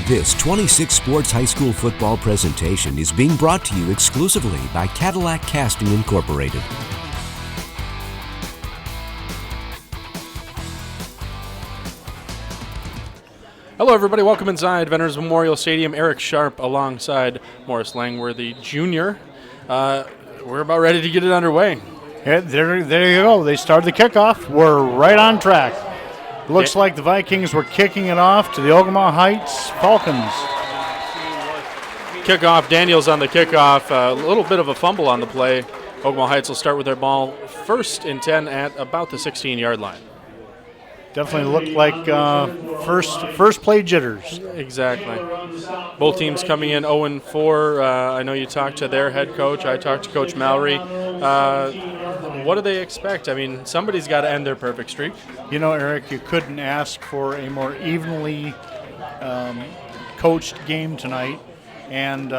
This 26 Sports High School football presentation is being brought to you exclusively by Cadillac Casting Incorporated. Hello everybody, welcome inside Veterans Memorial Stadium. Eric Sharp alongside Morris Langworthy Jr. We're about ready to get it underway. Yeah, there you go. They started the kickoff. We're right on track. Looks like the Vikings were kicking it off to the Ogemaw Heights Falcons. Kickoff, Daniels on the kickoff. A little bit of a fumble on the play. Ogemaw Heights will start with their ball first and 10 at about the 16-yard line. Definitely looked like first play jitters. Exactly. Both teams coming in 0-4. I know you talked to their head coach. I talked to Coach Mallory. What do they expect? I mean, somebody's got to end their perfect streak. You know, Eric, you couldn't ask for a more evenly coached game tonight. And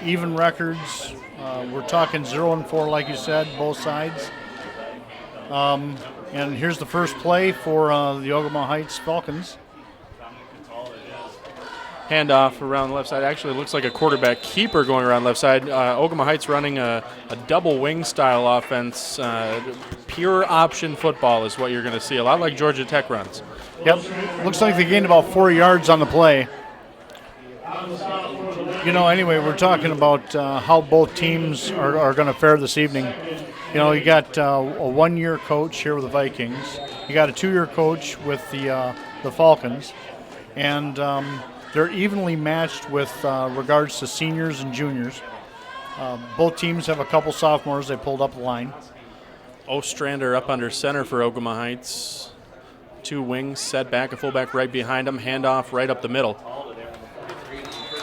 even records. We're talking 0-4, like you said, both sides. And here's the first play for the Ogemaw Heights Falcons. Handoff around the left side. Actually, it looks like a quarterback keeper going around left side. Ogemaw Heights running a double wing style offense. Pure option football is what you're going to see. A lot like Georgia Tech runs. Yep. Looks like they gained about 4 yards on the play. You know, anyway, we're talking about how both teams are going to fare this evening. You know, you got a one-year coach here with the Vikings. You got a two-year coach with the Falcons. And they're evenly matched with regards to seniors and juniors. Both teams have a couple sophomores. They pulled up the line. Ostrander up under center for Ogemaw Heights. Two wings set back, a fullback right behind him. Handoff right up the middle.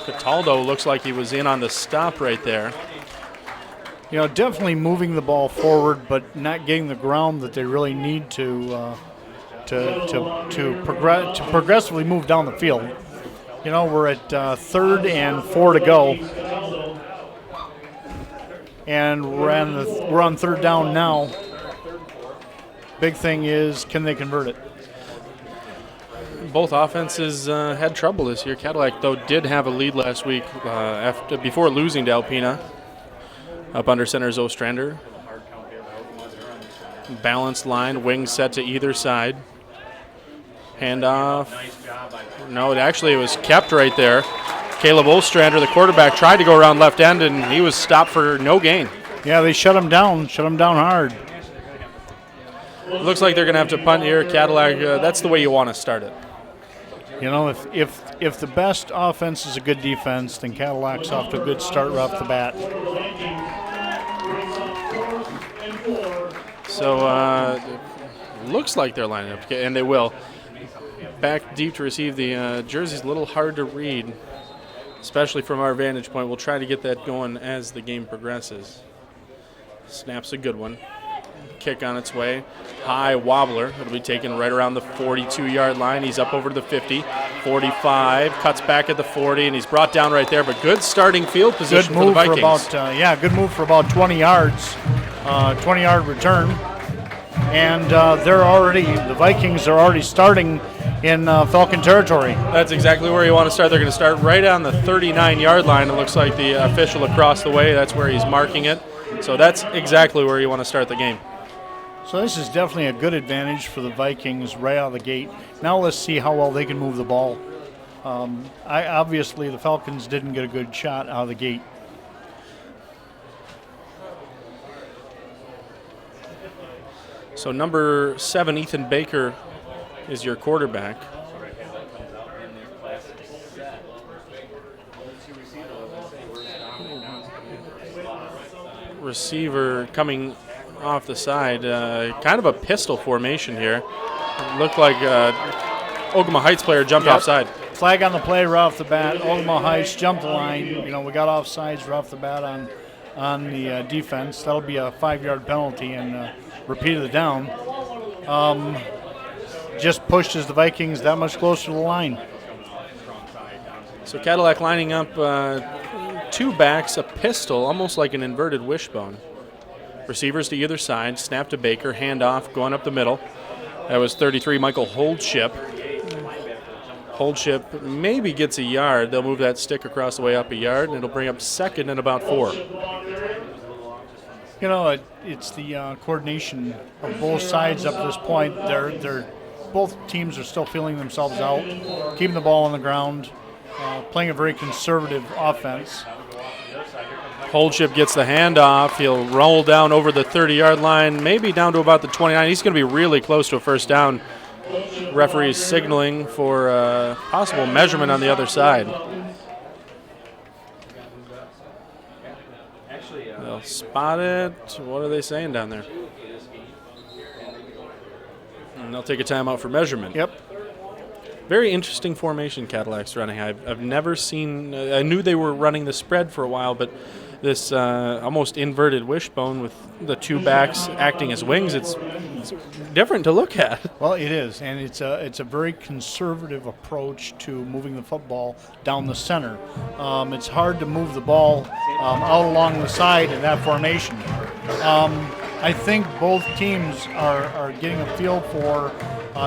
Cataldo looks like he was in on the stop right there. You know, definitely moving the ball forward, but not getting the ground that they really need to progressively move down the field. You know, we're at 3rd and 4 to go, and we're on third down now. Big thing is, can they convert it? Both offenses had trouble this year. Cadillac, though, did have a lead last week before losing to Alpena. Up under center is Ostrander. Balanced line, wings set to either side. Handoff. No, it was kept right there. Caleb Ostrander, the quarterback, tried to go around left end, and he was stopped for no gain. Yeah, they shut him down hard. Looks like they're going to have to punt here. Cadillac, that's the way you want to start it. You know, if the best offense is a good defense, then Cadillac's off to a good start right off the bat. So looks like they're lining up, and they will. Back deep to receive the jersey's a little hard to read, especially from our vantage point. We'll try to get that going as the game progresses. Snap's a good one. Kick on its way. High wobbler. It'll be taken right around the 42-yard line. He's up over to the 50, 45, cuts back at the 40, and he's brought down right there. But good starting field position for the Vikings. Good move for about 20 yards, 20-yard return. And the Vikings are already starting in Falcon territory. That's exactly where you want to start. They're going to start right on the 39-yard line. It looks like the official across the way, that's where he's marking it. So that's exactly where you want to start the game. So this is definitely a good advantage for the Vikings right out of the gate. Now let's see how well they can move the ball. Obviously, the Falcons didn't get a good shot out of the gate. So number 7, Ethan Baker, is your quarterback. Receiver coming off the side, kind of a pistol formation here. Looked like Ogemaw Heights player jumped offside. Flag on the play right off the bat. Ogemaw Heights jumped the line. You know, we got offsides right off the bat on the defense. That'll be a 5-yard penalty and repeat of the down. Just pushes the Vikings that much closer to the line. So Cadillac lining up two backs, a pistol, almost like an inverted wishbone. Receivers to either side, snap to Baker, handoff, going up the middle. That was 33, Michael Holdship. Holdship maybe gets a yard. They'll move that stick across the way up a yard, and it'll bring up second and about 4. You know, it's the coordination of both sides up to this point. They're both teams are still feeling themselves out, keeping the ball on the ground, playing a very conservative offense. Holdship gets the handoff. He'll roll down over the 30-yard line, maybe down to about the 29. He's going to be really close to a first down. Referee is signaling for possible measurement on the other side. They'll spot it. What are they saying down there? And they'll take a timeout for measurement. Yep. Very interesting formation Cadillac's running. I've never seen. I knew they were running the spread for a while, but this almost inverted wishbone with the 2 backs acting as wings, it's different to look at. Well, it is, and it's a very conservative approach to moving the football down the center. It's hard to move the ball out along the side in that formation. I think both teams are getting a feel for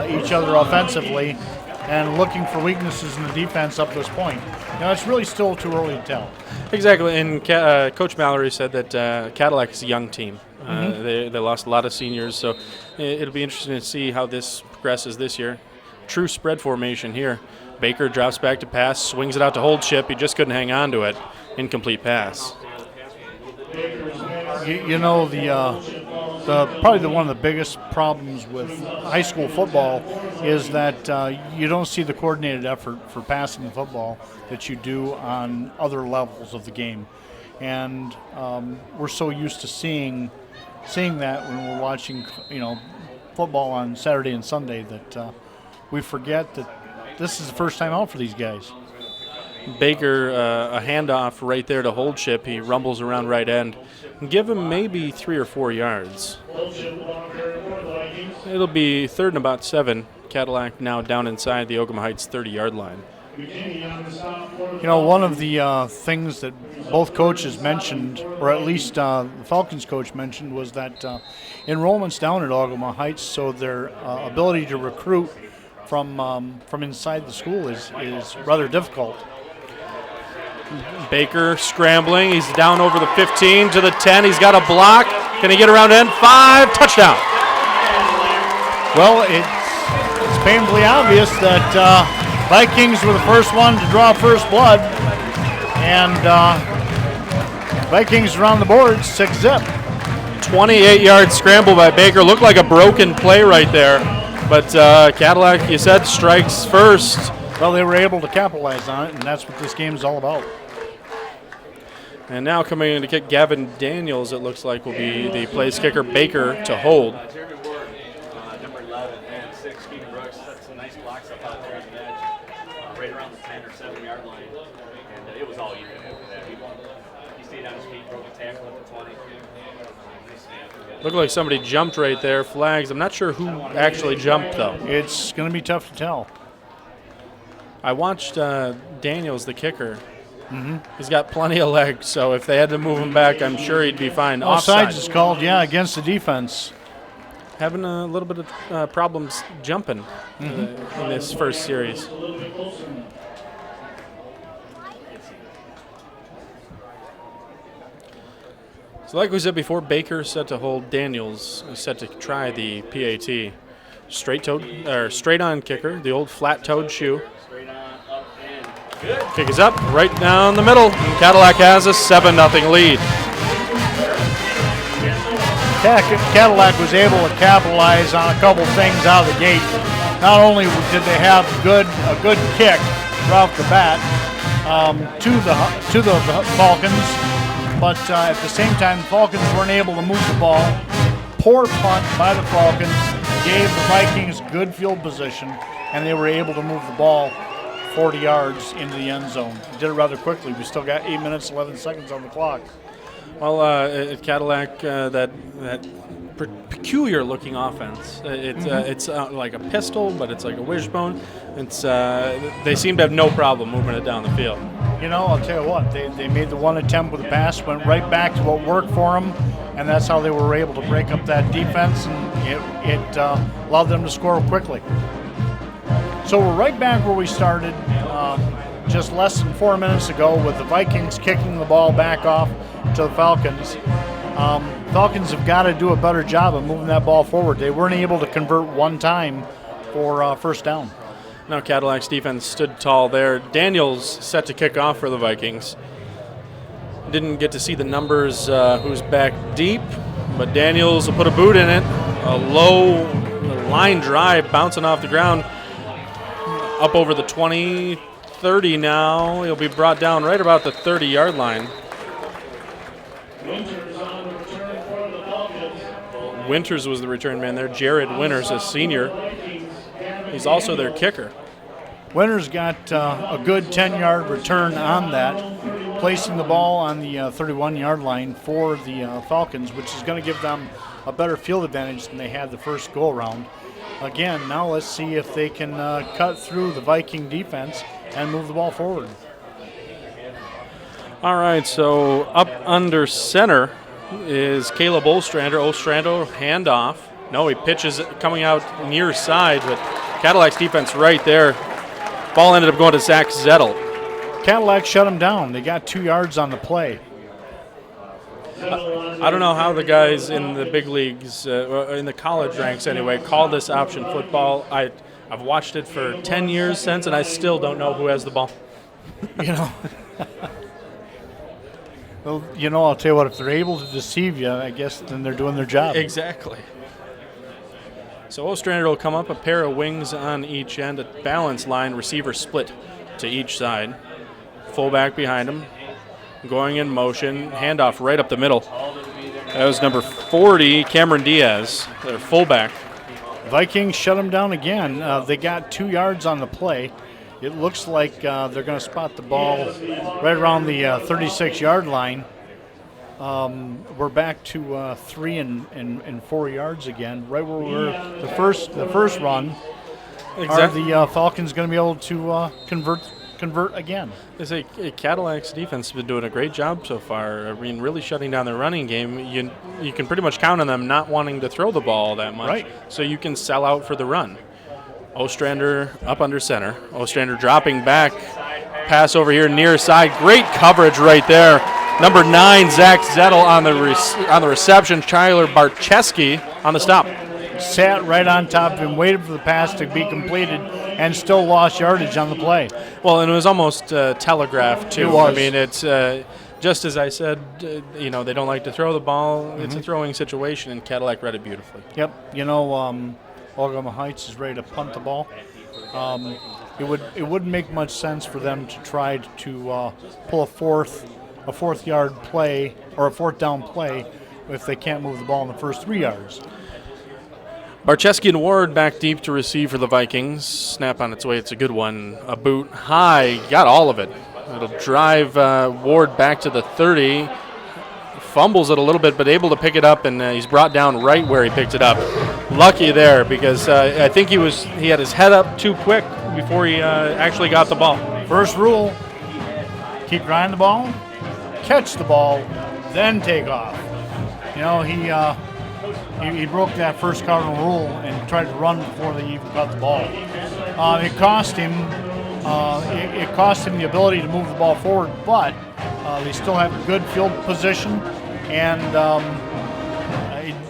each other offensively and looking for weaknesses in the defense up to this point. Now, it's really still too early to tell. Exactly, and Coach Mallory said that Cadillac is a young team. They lost a lot of seniors, so it'll be interesting to see how this progresses this year. True spread formation here. Baker drops back to pass, swings it out to Holdship. He just couldn't hang on to it. Incomplete pass. You know, probably one of the biggest problems with high school football is that you don't see the coordinated effort for passing the football that you do on other levels of the game, and we're so used to seeing that when we're watching, football on Saturday and Sunday that we forget that this is the first time out for these guys. Baker, a handoff right there to Holdship. He rumbles around right end. Give him maybe 3 or 4 yards. It'll be 3rd and about 7. Cadillac now down inside the Ogemaw Heights 30-yard line. One of the things that both coaches mentioned, or at least the Falcons coach mentioned, was that enrollment's down at Ogemaw Heights, so their ability to recruit from inside the school is rather difficult. Baker scrambling. He's down over the 15 to the 10. He's got a block. Can he get around end? 5. Touchdown. Well, it's painfully obvious that Vikings were the first one to draw first blood, and Vikings are on the board 6-zip. 28-yard scramble by Baker. Looked like a broken play right there, but Cadillac, you said, strikes first. Well, they were able to capitalize on it, and that's what this game is all about. And now coming in to kick, Gavin Daniels, it looks like, will be the place kicker. Baker to hold. Number 11 and 6, Keaton Brooks. That's some nice blocks up out there on the edge, right around the 10 or 7 yard line. And it was all even after that. He stayed on his feet, broke a tackle at the 20. Looked like somebody jumped right there. Flags. I'm not sure who actually jumped, though. It's going to be tough to tell. I watched Daniels, the kicker. He's got plenty of legs, so if they had to move him back, I'm sure he'd be fine. Offsides is called, against the defense. Having a little bit of problems jumping in this first series. So like we said before, Baker set to hold. Daniels is set to try the PAT. Straight on kicker, the old flat-toed shoe. Kick is up, right down the middle. And Cadillac has a 7-0 lead. Cadillac was able to capitalize on a couple things out of the gate. Not only did they have a good kick right off the bat to the Falcons, but at the same time, the Falcons weren't able to move the ball. Poor punt by the Falcons gave the Vikings good field position, and they were able to move the ball 40 yards into the end zone. Did it rather quickly. We still got 8 minutes, 11 seconds on the clock. Well, at Cadillac, that peculiar-looking offense. It's like a pistol, but it's like a wishbone. They seem to have no problem moving it down the field. I'll tell you what. They made the one attempt with the pass, went right back to what worked for them, and that's how they were able to break up that defense, and it allowed them to score quickly. So we're right back where we started just less than 4 minutes ago with the Vikings kicking the ball back off to the Falcons. Falcons have got to do a better job of moving that ball forward. They weren't able to convert one time for first down. Now Cadillac's defense stood tall there. Daniels set to kick off for the Vikings. Didn't get to see the numbers who's back deep, but Daniels will put a boot in it. A low line drive bouncing off the ground up over the 20, 30 now. He'll be brought down right about the 30-yard line. Winters was the return man there. Jared Winters, a senior. He's also their kicker. Winters got a good 10-yard return on that, placing the ball on the 31-yard line for the Falcons, which is going to give them a better field advantage than they had the first go-around. Again, now let's see if they can cut through the Viking defense and move the ball forward. All right, so up under center is Caleb Ostrander. Ostrander, handoff. No, he pitches it coming out near side, but Cadillac's defense right there. Ball ended up going to Zach Zettel. Cadillac shut him down. They got 2 yards on the play. I don't know how the guys in the big leagues, in the college ranks anyway, call this option football. I've watched it for 10 years since, and I still don't know who has the ball. Well, I'll tell you what, if they're able to deceive you, I guess then they're doing their job. Exactly. So Ostrander will come up, a pair of wings on each end, a balance line, receiver split to each side. Fullback behind him, going in motion, handoff right up the middle. That was number 40, Cameron Diaz, their fullback. Vikings shut them down again. They got 2 yards on the play. It looks like they're going to spot the ball right around the 36-yard line. We're back to 3 and 4 yards again, right where we were the first run. Exactly. Are the Falcons going to be able to convert again? They say Cadillac's defense has been doing a great job so far. I mean, really shutting down their running game. You can pretty much count on them not wanting to throw the ball that much, right? So you can sell out for the run. Ostrander up under center. Ostrander dropping back. Pass over here near side. Great coverage right there. Number 9, Zach Zettel on the reception. Tyler Barcheski on the stop. Sat right on top of him, waited for the pass to be completed, and still lost yardage on the play. Well, and it was almost telegraphed, too. It was. I mean, it's just as I said, they don't like to throw the ball. Mm-hmm. It's a throwing situation, and Cadillac read it beautifully. Yep. Ogemaw Heights is ready to punt the ball. It wouldn't make much sense for them to try to pull a fourth yard play or a fourth down play if they can't move the ball in the first 3 yards. Barcheski and Ward back deep to receive for the Vikings. Snap on its way. It's a good one. A boot high. Got all of it. It'll drive Ward back to the 30. Fumbles it a little bit, but able to pick it up, and he's brought down right where he picked it up. Lucky there because I think he had his head up too quick before he actually got the ball. First rule, keep driving the ball, catch the ball, then take off. He broke that first cardinal rule and tried to run before they even got the ball. It cost him the ability to move the ball forward, but they still have good field position, and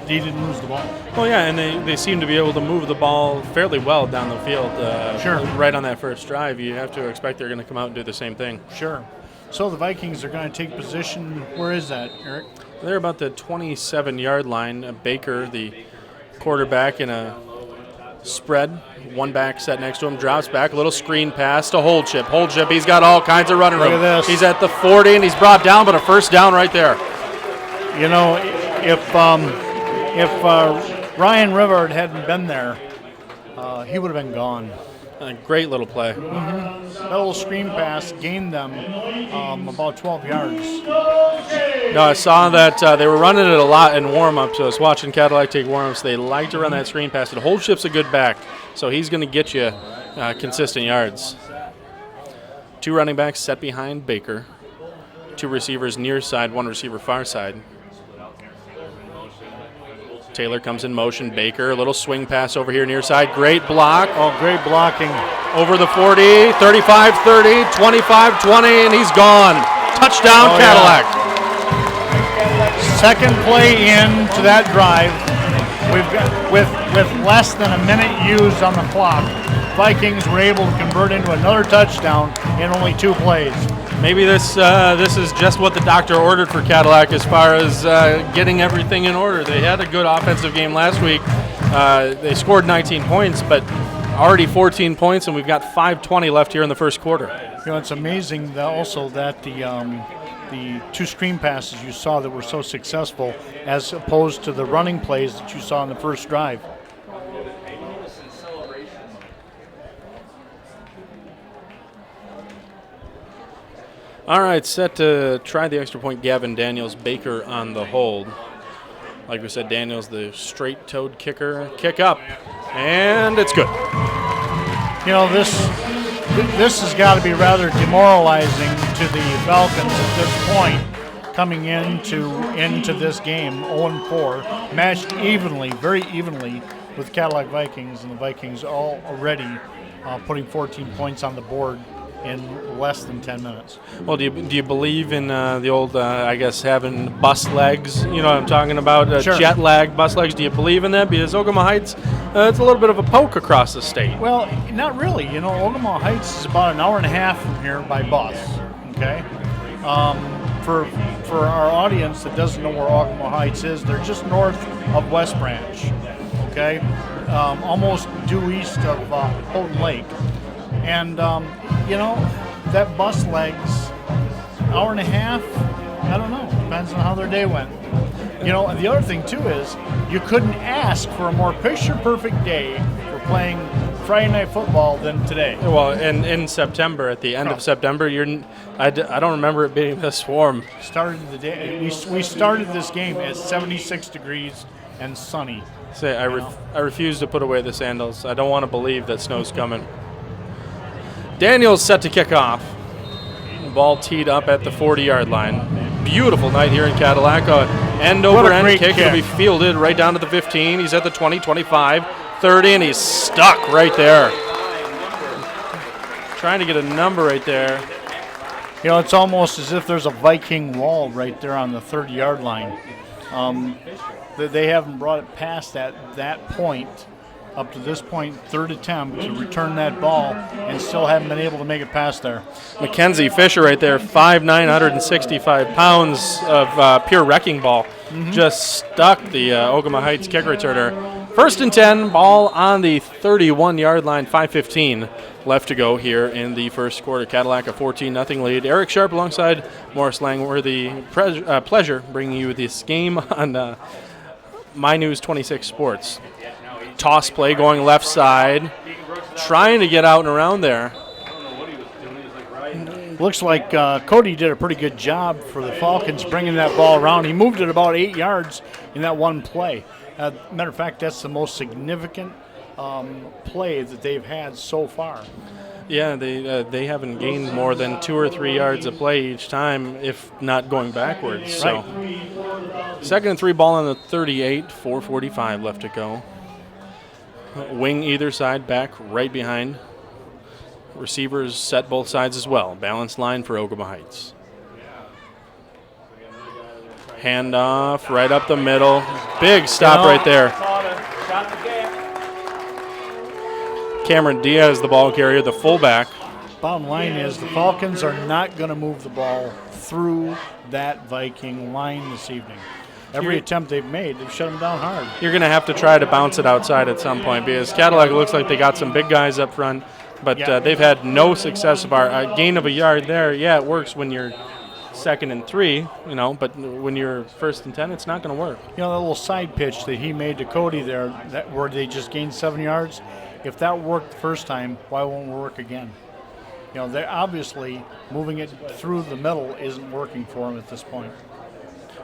he didn't lose the ball. Well, yeah, and they seem to be able to move the ball fairly well down the field. Sure. Right on that first drive, you have to expect they're going to come out and do the same thing. Sure. So the Vikings are going to take position. Where is that, Eric? They're about the 27-yard line. Baker, the quarterback, in a spread. One back set next to him, drops back, a little screen pass to Holdship. Holdship, he's got all kinds of running room. Look at this. He's at the 40, and he's brought down, but a first down right there. If Ryan Rivard hadn't been there, he would have been gone. A great little play. Mm-hmm. That little screen pass gained them about 12 yards. No, I saw that they were running it a lot in warm-up, so I was watching Cadillac take warm-ups. They like to run that screen pass. And Holdship's a good back, so he's going to get you consistent yards. 2 running backs set behind Baker. 2 receivers near side, 1 receiver far side. Taylor comes in motion. Baker, a little swing pass over here near side. Great block. Oh, great blocking. Over the 40, 35, 30, 25, 20, and he's gone. Touchdown, Cadillac. Yeah. Second play into that drive. We've got with less than a minute used on the clock, Vikings were able to convert into another touchdown in only 2 plays. Maybe this is just what the doctor ordered for Cadillac as far as getting everything in order. They had a good offensive game last week. They scored 19 points, but already 14 points, and we've got 5:20 left here in the first quarter. It's amazing also that the 2 screen passes you saw that were so successful as opposed to the running plays that you saw in the first drive. All right, set to try the extra point. Gavin Daniels, Baker on the hold. Like we said, Daniels, the straight-toed kicker. Kick up, and it's good. This has got to be rather demoralizing to the Falcons at this point, coming into this game 0-4, matched evenly, very evenly with Cadillac Vikings, and the Vikings already putting 14 points on the board in less than 10 minutes. Well, do you believe in the old, I guess, having bus legs? You know what I'm talking about? Sure. Jet lag, bus legs. Do you believe in that? Because Ogemaw Heights, it's a little bit of a poke across the state. Well, not really. Ogemaw Heights is about an hour and a half from here by bus. Okay. For our audience that doesn't know where Ogemaw Heights is, they're just north of West Branch. Okay. Almost due east of Houghton Lake. And, that bus legs, hour and a half, I don't know. Depends on how their day went. And the other thing, too, is you couldn't ask for a more picture-perfect day for playing Friday Night Football than today. Well, and in September, at the end of September, I don't remember it being this warm. Started the day. We started this game at 76 degrees and sunny. I refuse to put away the sandals. I don't want to believe that snow's coming. Daniels set to kick off. Ball teed up at the 40-yard line. Beautiful night here in Cadillac. End-over-end kick will be fielded right down to the 15. He's at the 20, 25, 30, and he's stuck right there. Trying to get a number right there. It's almost as if there's a Viking wall right there on the 30-yard line. They haven't brought it past that point. Up to this point, third attempt to return that ball, and still haven't been able to make it past there. Mackenzie Fisher right there, 5'9", 165 pounds of pure wrecking ball. Just stuck the Ogemaw Heights kick returner. 1st and 10, ball on the 31-yard line, 5:15 left to go here in the first quarter. Cadillac a 14-0 lead. Eric Sharp alongside Morris Langworthy. Pleasure bringing you this game on My News 26 Sports. Toss play going left side, trying to get out and around there. Looks like Cody did a pretty good job for the Falcons bringing that ball around. He moved it about 8 yards in that one play. Matter of fact, that's the most significant play that they've had so far. Yeah, they haven't gained more than 2 or 3 yards of play each time, if not going backwards. So, right. 2nd and 3, ball on the 38, 4:45 left to go. Wing either side, back right behind. Receivers set both sides as well. Balanced line for Ogemaw Heights. Handoff right up the middle. Big stop right there. Cameron Diaz, the ball carrier, the fullback. Bottom line is the Falcons are not going to move the ball through that Viking line this evening. Every attempt they've made, they've shut them down hard. You're going to have to try to bounce it outside at some point because Cadillac looks like they got some big guys up front, but they've had no success of our gain of a yard there. Yeah, it works when you're 2nd and 3, but when you're 1st and 10, it's not going to work. That little side pitch that he made to Cody there, where they just gained 7 yards, if that worked the first time, why won't it work again? They're obviously moving it through the middle isn't working for them at this point.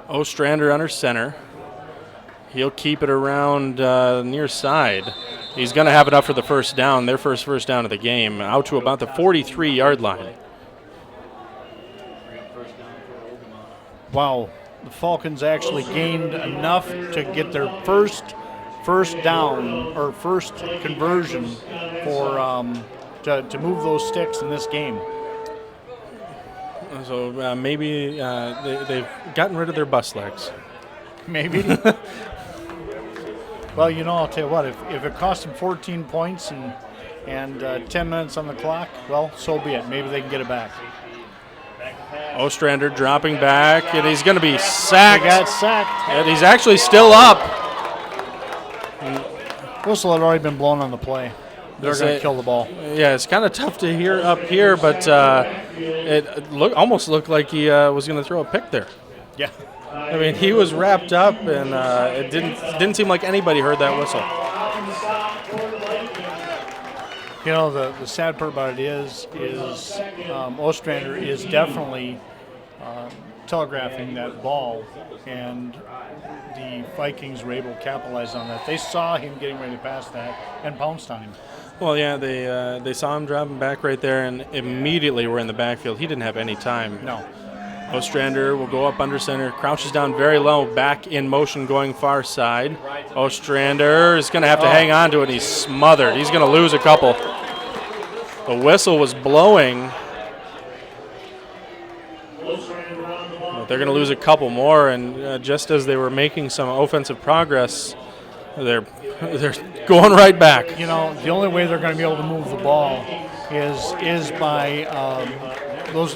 Ostrander under center. He'll keep it around near side. He's going to have it up for the first down, their first down of the game, out to about the 43-yard line. Wow. the Falcons actually gained enough to get their first down or first conversion for to move those sticks in this game. So maybe they've gotten rid of their bus legs. Maybe. Well, I'll tell you what, if it cost them 14 points and 10 minutes on the clock, well, so be it. Maybe they can get it back. Ostrander dropping back, and he's going to be sacked. He got sacked. And he's actually still up. Whistle had already been blown on the play. They're going to kill the ball. Yeah, it's kind of tough to hear up here, but it almost looked like he was going to throw a pick there. Yeah. I mean, he was wrapped up, and it didn't seem like anybody heard that whistle. The sad part about it is Ostrander is definitely telegraphing that ball, and the Vikings were able to capitalize on that. They saw him getting ready to pass that and pounced on him. Well, yeah, they saw him dropping back right there, and immediately were in the backfield. He didn't have any time. No. Ostrander will go up under center, crouches down very low, back in motion going far side. Ostrander is going to have to hang on to it, and he's smothered. He's going to lose a couple. The whistle was blowing. But they're going to lose a couple more, and just as they were making some offensive progress, they're going right back. The only way they're going to be able to move the ball is by those,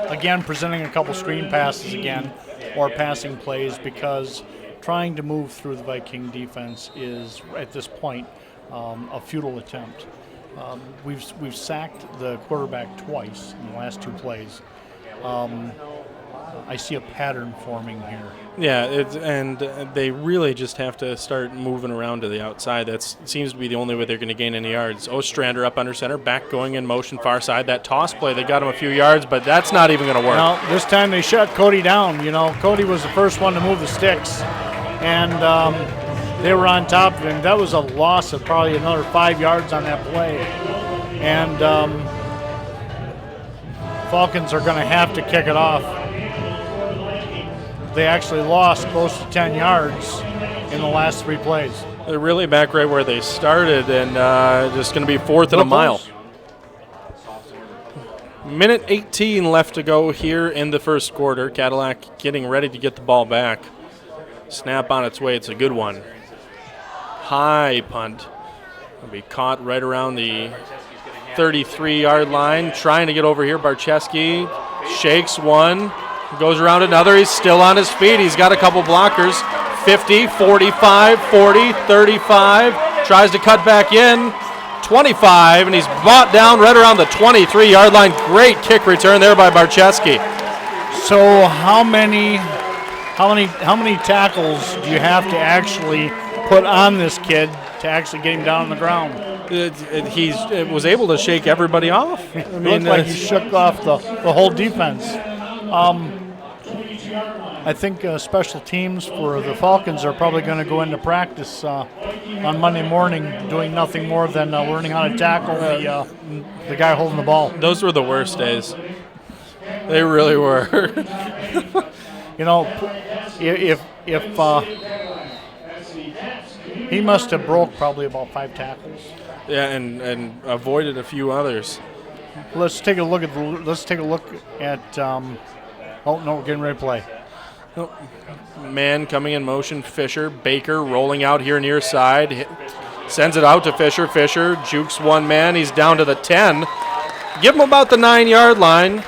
again, presenting a couple screen passes again or passing plays, because trying to move through the Viking defense is, at this point, a futile attempt. We've sacked the quarterback twice in the last two plays. I see a pattern forming here. Yeah, and they really just have to start moving around to the outside. That seems to be the only way they're going to gain any yards. Ostrander up under center, back going in motion far side. That toss play, they got him a few yards, but that's not even going to work. No, this time they shut Cody down. Cody was the first one to move the sticks, and they were on top of him. That was a loss of probably another 5 yards on that play. And Falcons are going to have to kick it off. They actually lost close to 10 yards in the last 3 plays. They're really back right where they started, and just going to be fourth and a mile. Minute 18 left to go here in the first quarter. Cadillac getting ready to get the ball back. Snap on its way. It's a good one. High punt. Will be caught right around the 33-yard line. Trying to get over here. Barczewski shakes one. Goes around another. He's still on his feet. He's got a couple blockers. 50, 45, 40, 35. Tries to cut back in. 25, and he's brought down right around the 23-yard line. Great kick return there by Barczewski. So how many tackles do you have to actually put on this kid to actually get him down on the ground? He was able to shake everybody off. It looked like he shook off the whole defense. I think special teams for the Falcons are probably going to go into practice on Monday morning doing nothing more than learning how to tackle the guy holding the ball. Those were the worst days. They really were. If he must have broke probably about 5 tackles. Yeah, and avoided a few others. Let's take a look at. Oh no, we're getting ready to play. Oh, man coming in motion. Fisher, Baker rolling out here near side. Sends it out to Fisher. Fisher jukes one man. He's down to the 10. Give him about the 9-yard line.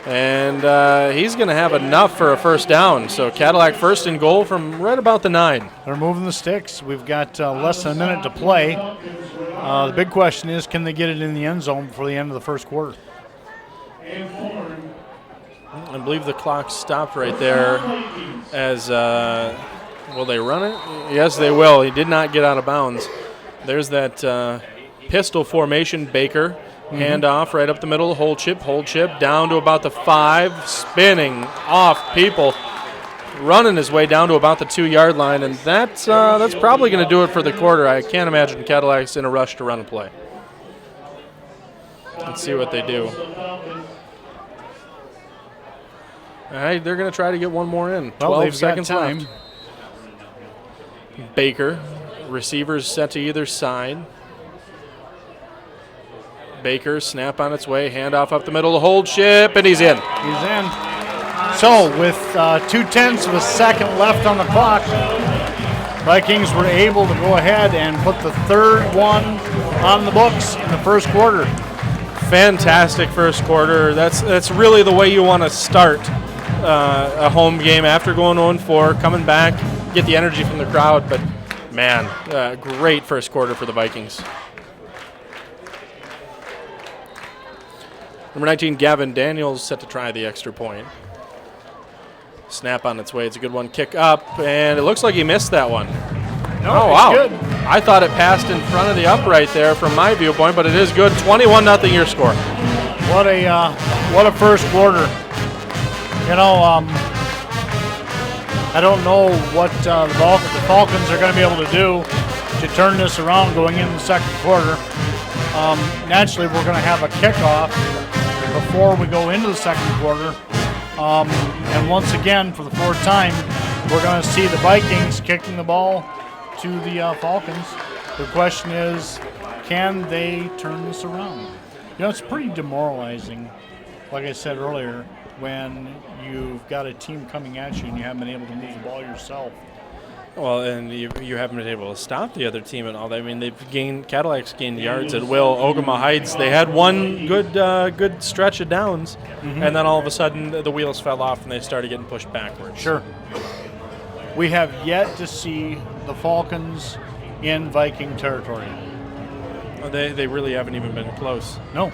And he's going to have enough for a first down. So Cadillac first and goal from right about the 9. They're moving the sticks. We've got less than a minute to play. The big question is, can they get it in the end zone before the end of the first quarter? I believe the clock stopped right there as, will they run it? Yes, they will. He did not get out of bounds. There's that pistol formation, Baker. Handoff right up the middle, hold chip, down to about the 5, spinning off people, running his way down to about the 2-yard line, and that's probably going to do it for the quarter. I can't imagine Cadillac's in a rush to run a play. Let's see what they do. All right, they're going to try to get one more in. Well, 12 they've seconds got time. left. Baker, receivers set to either side. Baker, snap on its way, handoff up the middle to Holdship, and he's in. He's in. So with 2/10 of a second left on the clock, Vikings were able to go ahead and put the third one on the books in the first quarter. Fantastic first quarter. That's really the way you want to start a home game after going 0-4, coming back, get the energy from the crowd. But, man, great first quarter for the Vikings. Number 19, Gavin Daniels, set to try the extra point. Snap on its way. It's a good one. Kick up, and it looks like he missed that one. No, oh, it's wow. good. I thought it passed in front of the upright there from my viewpoint, but it is good. 21-0 your score. What a first quarter. You know, I don't know what the Falcons are going to be able to do to turn this around going into the second quarter. Naturally, we're going to have a kickoff before we go into the second quarter. And once again, for the fourth time, we're going to see the Vikings kicking the ball to the Falcons. The question is, can they turn this around? You know, it's pretty demoralizing, like I said earlier, when you've got a team coming at you and you haven't been able to move the ball yourself. Well, and you haven't been able to stop the other team and all that. I mean, Cadillac's gained yards at will. Ogemaw Heights, they had one good stretch of downs, and then all of a sudden the wheels fell off and they started getting pushed backwards. Sure. We have yet to see the Falcons in Viking territory. They really haven't even been close. No.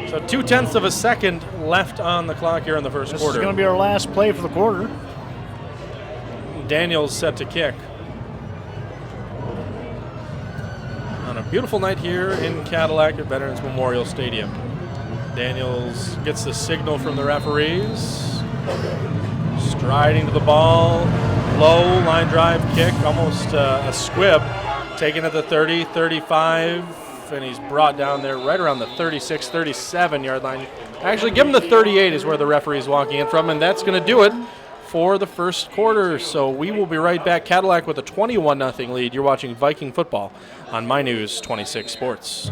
So 0.2 of a second left on the clock here in the first This quarter. is going to be our last play for the quarter. Daniels set to kick. On a beautiful night here in Cadillac at Veterans Memorial Stadium. Daniels gets the signal from the referees. Striding to the ball. Low line drive kick, almost a squib. Taken at the 30, 35, and he's brought down there right around the 36, 37 yard line. Actually, give him the 38 is where the referee is walking in from, and that's going to do it for the first quarter. So we will be right back. Cadillac with a 21-0 lead. You're watching Viking football on My News 26 Sports.